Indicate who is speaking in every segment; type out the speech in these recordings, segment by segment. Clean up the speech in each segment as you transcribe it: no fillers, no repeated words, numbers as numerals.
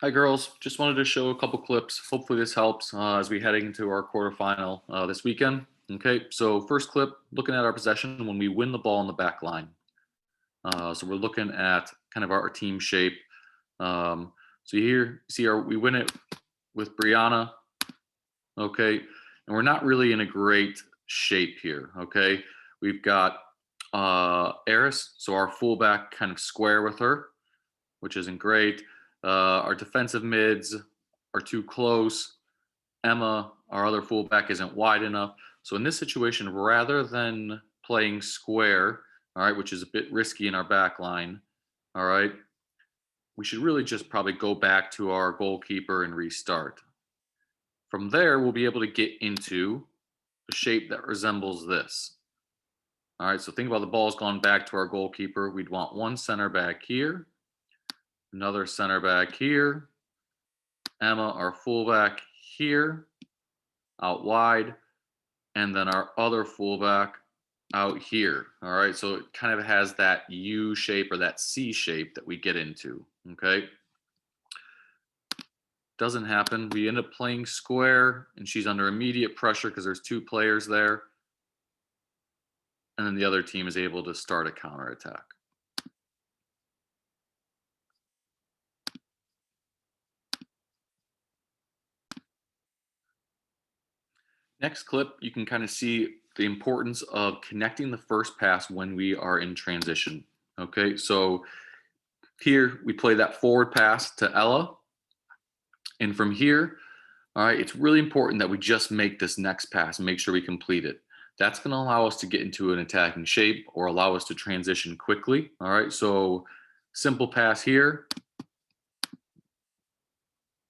Speaker 1: Hi, girls. Just wanted to show a couple clips. Hopefully, this helps as we heading into our quarterfinal this weekend. Okay, so first clip, looking at our possession when we win the ball on the back line. So we're looking at kind of our team shape. So here, you see we win it with Brianna. Okay, and we're not really in a great shape here. Okay, we've got Eris, so our fullback kind of square with her, which isn't great. Our defensive mids are too close. Emma, our other fullback, isn't wide enough. So in this situation, rather than playing square, all right, which is a bit risky in our back line, all right, we should really just probably go back to our goalkeeper and restart. From there, we'll be able to get into a shape that resembles this. All right, so think about the ball's gone back to our goalkeeper. We'd want one center back here, another center back here, Emma, our fullback here, out wide, and then our other fullback out here. All right, so it kind of has that U shape or that C shape that we get into. Okay, doesn't happen. We end up playing square, and she's under immediate pressure because there's two players there, and then the other team is able to start a counterattack. Next clip, you can kind of see the importance of connecting the first pass when we are in transition. Okay, so here we play that forward pass to Ella. And from here, all right, it's really important that we just make this next pass and make sure we complete it. That's going to allow us to get into an attacking shape or allow us to transition quickly. All right, so simple pass here.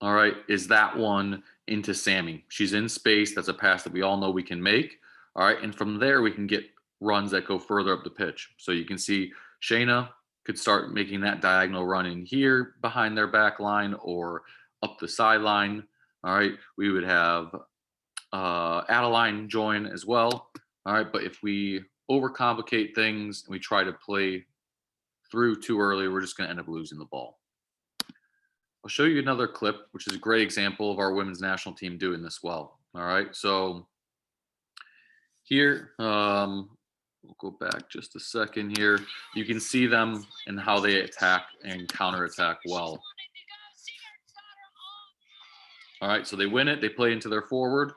Speaker 1: All right, is that one into Sammy. She's in space. That's a pass that we all know we can make. All right, and from there we can get runs that go further up the pitch. So you can see Shayna could start making that diagonal run in here behind their back line or up the sideline. All right, we would have Adeline join as well. All right, but if we overcomplicate things and we try to play through too early, we're just going to end up losing the ball. I'll show you another clip, which is a great example of our women's national team doing this well. All right, so here, we'll go back just a second here. You can see them and how they attack and counterattack well. All right, so they win it. They play into their forward,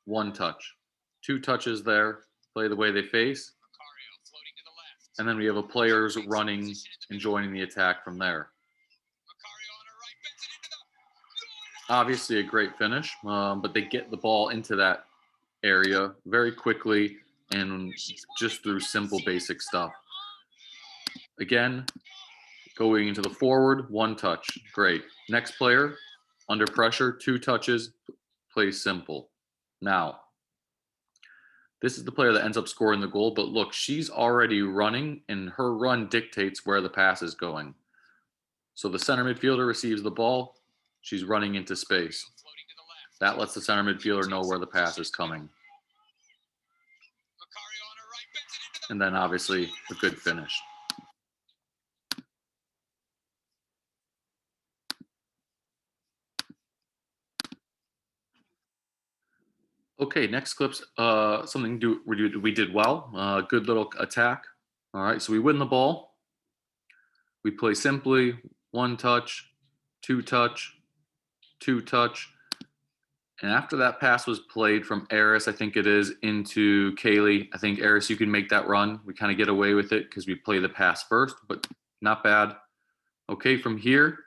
Speaker 1: one touch, two touches there, play the way they face. And then we have a players running and joining the attack from there. Obviously a great finish, but they get the ball into that area very quickly and just through simple basic stuff. Again, going into the forward, one touch, great. Next player, under pressure, two touches, plays simple. Now, this is the player that ends up scoring the goal, but look, she's already running and her run dictates where the pass is going. So the center midfielder receives the ball, she's running into space. That lets the center midfielder know where the pass is coming. And then obviously a good finish. Okay, next clip's something we did well. Good little attack. All right, so we win the ball. We play simply, one touch, two touch, two touch. And after that pass was played from Eris, I think it is, into Kaylee, I think, Eris, you can make that run. We kind of get away with it because we play the pass first, but not bad. Okay, from here,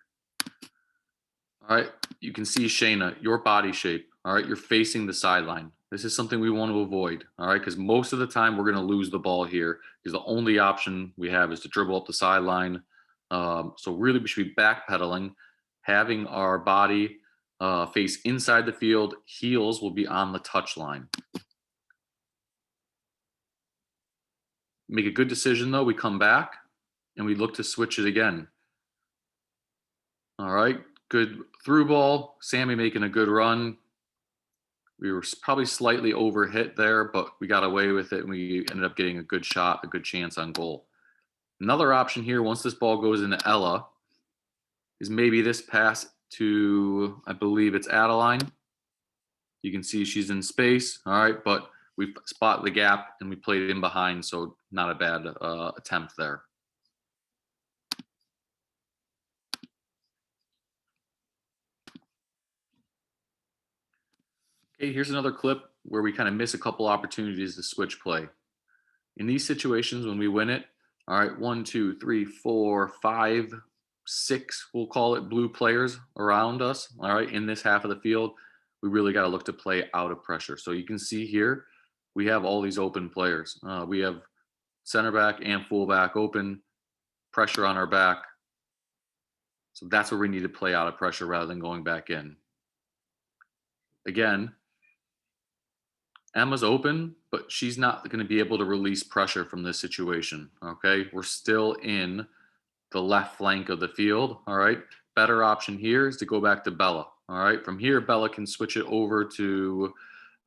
Speaker 1: all right, you can see Shayna, your body shape. All right, you're facing the sideline. This is something we want to avoid, all right, because most of the time we're going to lose the ball here because the only option we have is to dribble up the sideline. So really we should be backpedaling, having our body face inside the field. Heels will be on the touch line. Make a good decision though. We come back and we look to switch it again. All right, good through ball. Sammy making a good run. We were probably slightly overhit there, but we got away with it and we ended up getting a good shot, a good chance on goal. Another option here, once this ball goes into Ella, is maybe this pass to, I believe it's Adeline. You can see she's in space, all right, but we spot the gap and we played in behind, so not a bad attempt there. Okay, here's another clip where we kind of miss a couple opportunities to switch play. In these situations, when we win it, all right, 1, 2, 3, 4, 5, 6, we'll call it, blue players around us, all right, in this half of the field, we really got to look to play out of pressure. So you can see here, we have all these open players. We have center back and fullback open, pressure on our back. So that's where we need to play out of pressure rather than going back in. Again, Emma's open, but she's not going to be able to release pressure from this situation. Okay, we're still in the left flank of the field. All right, better option here is to go back to Bella. All right, from here, Bella can switch it over to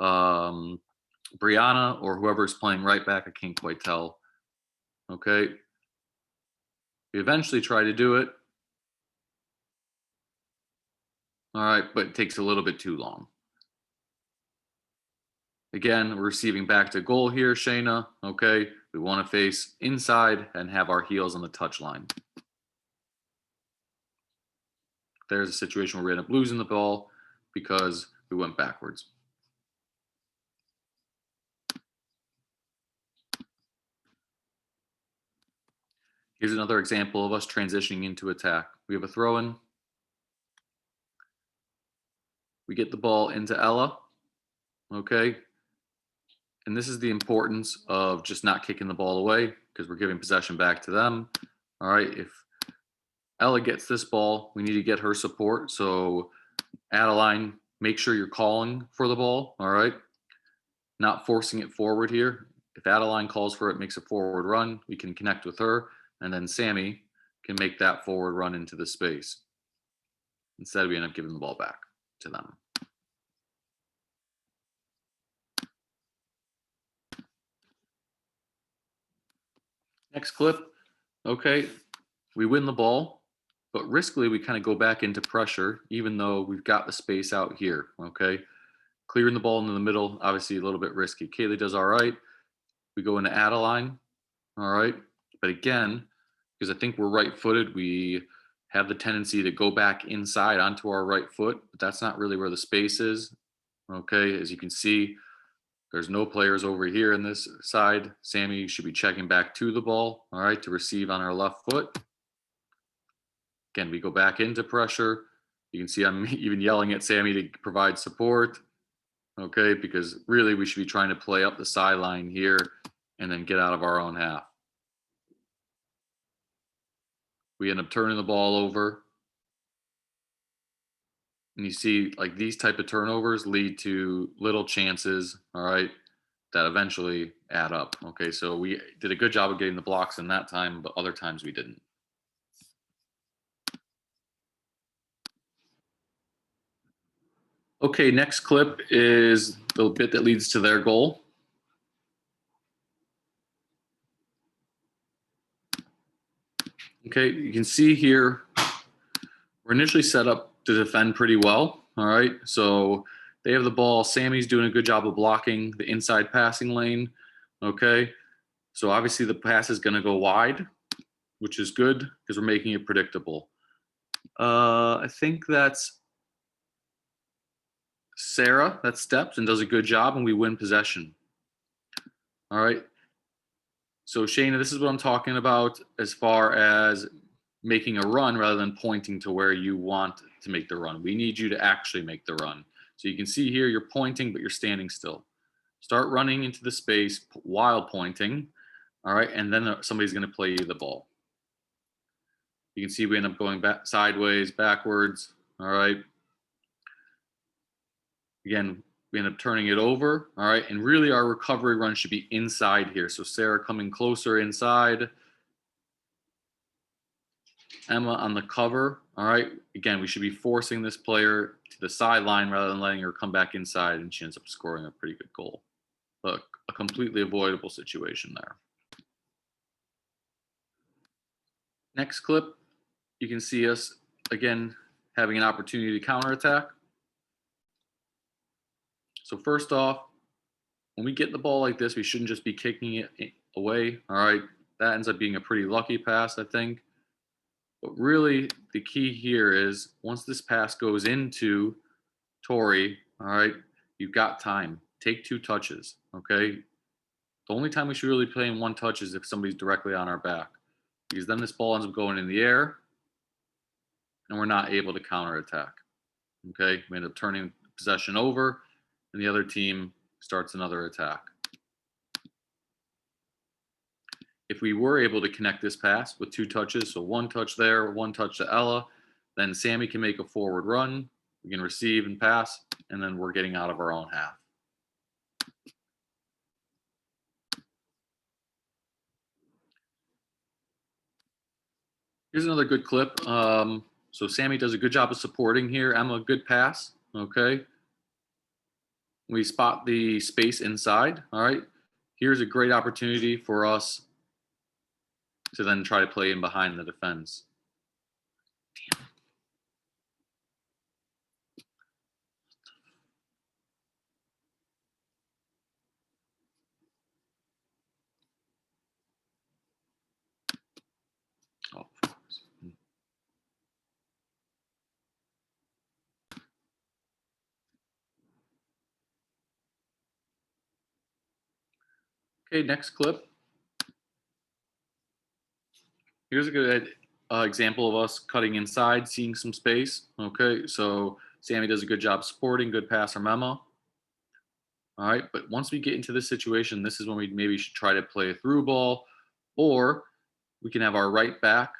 Speaker 1: Brianna or whoever's playing right back. I can't quite tell. Okay, we eventually try to do it. All right, but it takes a little bit too long. Again, we're receiving back to goal here, Shayna. Okay, we want to face inside and have our heels on the touch line. There's a situation where we end up losing the ball because we went backwards. Here's another example of us transitioning into attack. We have a throw-in. We get the ball into Ella. Okay. And this is the importance of just not kicking the ball away because we're giving possession back to them. All right. If Ella gets this ball, we need to get her support. So Adeline, make sure you're calling for the ball. All right. Not forcing it forward here. If Adeline calls for it, makes a forward run, we can connect with her. And then Sammy can make that forward run into the space. Instead, we end up giving the ball back to them. Next clip. Okay, we win the ball, but riskily we kind of go back into pressure, even though we've got the space out here. Okay, clearing the ball into the middle, obviously a little bit risky. Kaylee does all right. We go into Adeline. All right, but again, because I think we're right-footed, we have the tendency to go back inside onto our right foot, but that's not really where the space is. Okay, as you can see, there's no players over here in this side. Sammy should be checking back to the ball, all right, to receive on our left foot. Again, we go back into pressure. You can see I'm even yelling at Sammy to provide support, okay, because really we should be trying to play up the sideline here and then get out of our own half. We end up turning the ball over. And you see, like, these type of turnovers lead to little chances, all right, that eventually add up. Okay, so we did a good job of getting the blocks in that time, but other times we didn't. Okay, next clip is the bit that leads to their goal. Okay, you can see here, we're initially set up to defend pretty well. All right, so they have the ball. Sammy's doing a good job of blocking the inside passing lane. Okay, so obviously the pass is going to go wide, which is good because we're making it predictable. I think that's Sarah that steps and does a good job, and we win possession. All right. So Shayna, this is what I'm talking about as far as making a run rather than pointing to where you want to make the run. We need you to actually make the run. So you can see here you're pointing, but you're standing still. Start running into the space while pointing. All right. And then somebody's going to play you the ball. You can see we end up going back sideways, backwards. All right. Again, we end up turning it over. All right. And really our recovery run should be inside here. So Sarah coming closer inside. Emma on the cover. All right. Again, we should be forcing this player to the sideline rather than letting her come back inside, and she ends up scoring a pretty good goal. But a completely avoidable situation there. Next clip, you can see us again having an opportunity to counterattack. So first off, when we get the ball like this, we shouldn't just be kicking it away. All right, that ends up being a pretty lucky pass, I think. But really, the key here is once this pass goes into Tori, all right, you've got time. Take 2 touches, okay? The only time we should really play in 1 touch is if somebody's directly on our back, because then this ball ends up going in the air and we're not able to counterattack, okay? We end up turning possession over and the other team starts another attack. If we were able to connect this pass with 2 touches, so 1 touch there, 1 touch to Ella, then Sammy can make a forward run, we can receive and pass, and then we're getting out of our own half. Here's another good clip. So Sammy does a good job of supporting here. Emma, good pass, okay? We spot the space inside, all right? Here's a great opportunity for us to then try to play in behind the defense. Oh, okay, next clip. Here's a good example of us cutting inside, seeing some space. Okay, so Sammy does a good job supporting, good pass from Emma. All right, but once we get into this situation, this is when we maybe should try to play a through ball, or we can have our right back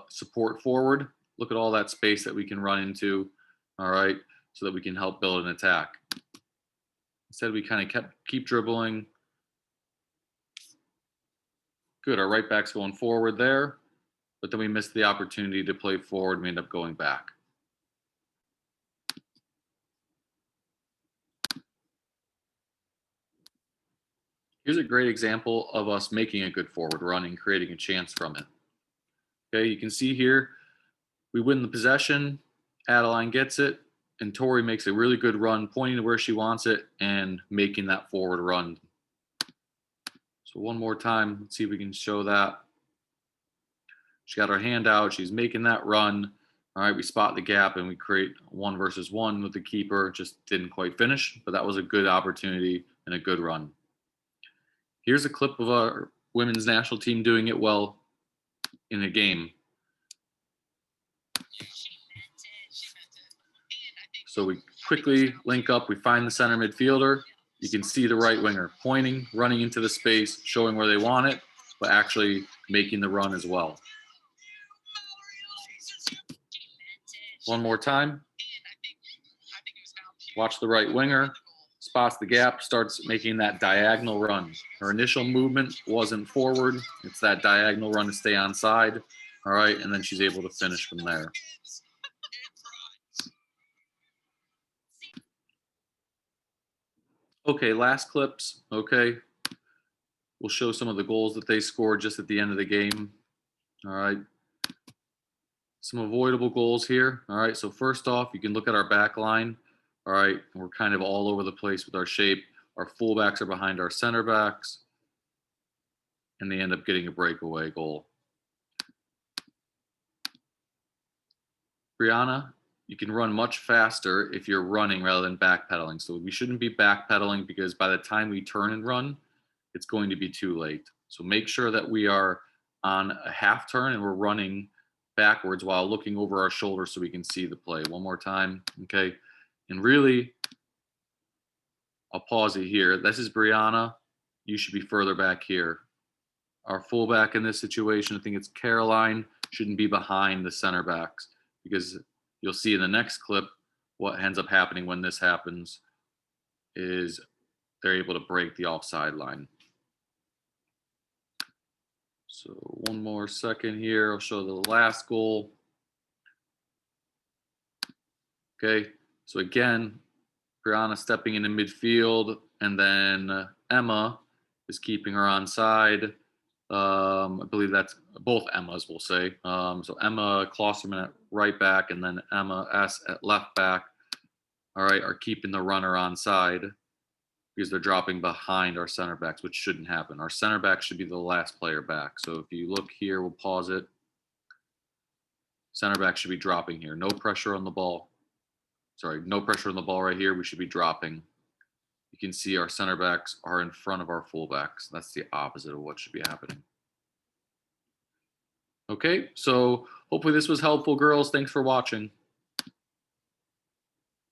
Speaker 1: support forward. Look at all that space that we can run into, all right, so that we can help build an attack. Instead, we kind of keep dribbling. Good, our right back's going forward there, but then we missed the opportunity to play forward. We end up going back. Here's a great example of us making a good forward run and creating a chance from it. Okay, you can see here, we win the possession, Adeline gets it, and Tori makes a really good run, pointing to where she wants it and making that forward run. So one more time, let's see if we can show that. She got her hand out, she's making that run. All right, we spot the gap and we create 1 versus 1 with the keeper. Just didn't quite finish, but that was a good opportunity and a good run. Here's a clip of our women's national team doing it well in a game. So we quickly link up, we find the center midfielder. You can see the right winger pointing, running into the space, showing where they want it, but actually making the run as well. One more time. Watch the right winger, spots the gap, starts making that diagonal run. Her initial movement wasn't forward. It's that diagonal run to stay on side. All right, and then she's able to finish from there. Okay, last clips, okay. We'll show some of the goals that they scored just at the end of the game. All right. Some avoidable goals here. All right, so first off, you can look at our back line. All right, we're kind of all over the place with our shape. Our fullbacks are behind our center backs, and they end up getting a breakaway goal. Brianna, you can run much faster if you're running rather than backpedaling. So we shouldn't be backpedaling because by the time we turn and run, it's going to be too late. So make sure that we are on a half turn and we're running backwards while looking over our shoulder so we can see the play. One more time, okay? And really, I'll pause it here. This is Brianna. You should be further back here. Our fullback in this situation, I think it's Caroline, shouldn't be behind the center backs because you'll see in the next clip what ends up happening when this happens is they're able to break the offside line. So one more second here. I'll show the last goal. Okay, so again, Brianna stepping into midfield, and then Emma is keeping her on side. I believe that's both Emmas, we'll say. So Emma Klosterman at right back, and then Emma S at left back. All right, are keeping the runner on side because they're dropping behind our center backs, which shouldn't happen. Our center back should be the last player back. So if you look here, we'll pause it. Center back should be dropping here. No pressure on the ball. Sorry, no pressure on the ball right here. We should be dropping. You can see our center backs are in front of our fullbacks. That's the opposite of what should be happening. Okay, so hopefully this was helpful, girls. Thanks for watching.